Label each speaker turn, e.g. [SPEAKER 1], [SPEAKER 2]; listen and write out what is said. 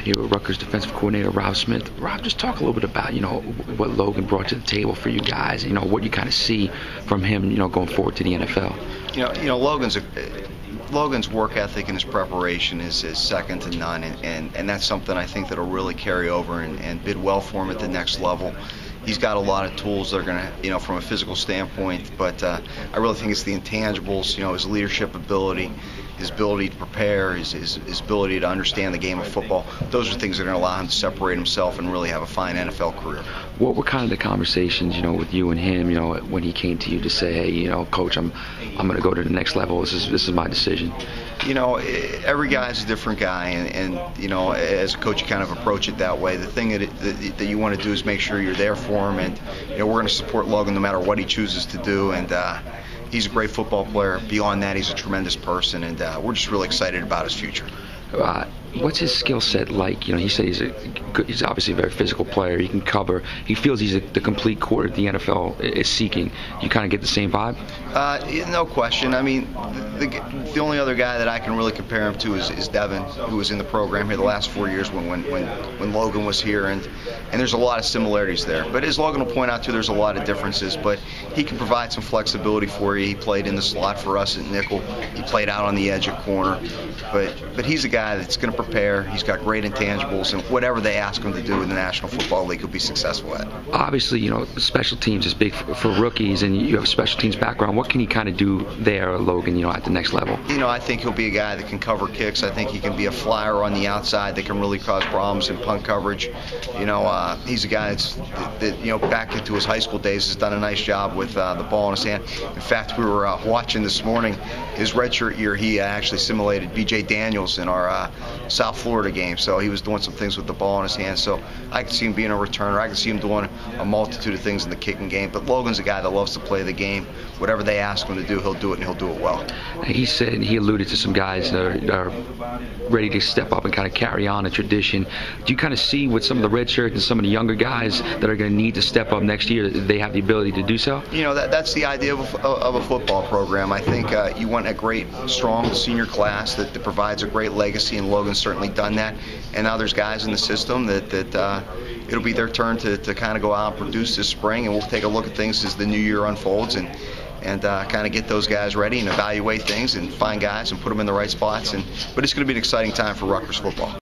[SPEAKER 1] here with Rutgers defensive coordinator Robb Smith. Robb, just talk a little bit about what Logan brought to the table for you guys. What you kind of see from him, going forward to the NFL.
[SPEAKER 2] Logan's work ethic and his preparation is second to none, and that's something I think that'll really carry over and bid well for him at the next level. He's got a lot of tools that are going to, from a physical standpoint, but I really think it's the intangibles, his leadership ability, his ability to prepare, his ability to understand the game of football. Those are things that are going to allow him to separate himself and really have a fine NFL career.
[SPEAKER 1] What were kind of the conversations, with you and him, when he came to you to say, hey, Coach, I'm going to go to the next level. This is my decision.
[SPEAKER 2] Every guy's a different guy, and as a coach, you kind of approach it that way. The thing that you want to do is make sure you're there for him, and we're going to support Logan no matter what he chooses to do, and he's a great football player. Beyond that, he's a tremendous person, and we're just really excited about his future.
[SPEAKER 1] What's his skill set like? He said he's obviously a very physical player. He can cover. He feels he's the complete quarter the NFL is seeking. You kind of get the same vibe?
[SPEAKER 2] No question. I mean, the only other guy that I can really compare him to is Devin, who was in the program here the last 4 years when Logan was here, and there's a lot of similarities there. But as Logan will point out too, there's a lot of differences. But he can provide some flexibility for you. He played in the slot for us at nickel. He played out on the edge at corner. But he's a guy that's going to prepare. He's got great intangibles, and whatever they ask him to do in the National Football League, he'll be successful at.
[SPEAKER 1] Obviously, special teams is big for rookies, and you have a special teams background. What can he kind of do there, Logan, at the next level?
[SPEAKER 2] I think he'll be a guy that can cover kicks. I think he can be a flyer on the outside that can really cause problems in punt coverage. He's a guy that back into his high school days has done a nice job with the ball in his hand. In fact, we were watching this morning his redshirt year. He actually simulated B.J. Daniels in our South Florida game, so he was doing some things with the ball in his hand. So I can see him being a returner. I can see him doing a multitude of things in the kicking game. But Logan's a guy that loves to play the game. Whatever they ask him to do, he'll do it, and he'll do it well.
[SPEAKER 1] He alluded to some guys that are ready to step up and kind of carry on a tradition. Do you kind of see with some of the red shirts and some of the younger guys that are going to need to step up next year, that they have the ability to do so?
[SPEAKER 2] That's the idea of a football program. I think you want a great, strong senior class that provides a great legacy, and Logan's certainly done that. And now there's guys in the system that it'll be their turn to kind of go out and produce this spring, and we'll take a look at things as the new year unfolds and kind of get those guys ready and evaluate things and find guys and put them in the right spots. But it's going to be an exciting time for Rutgers football.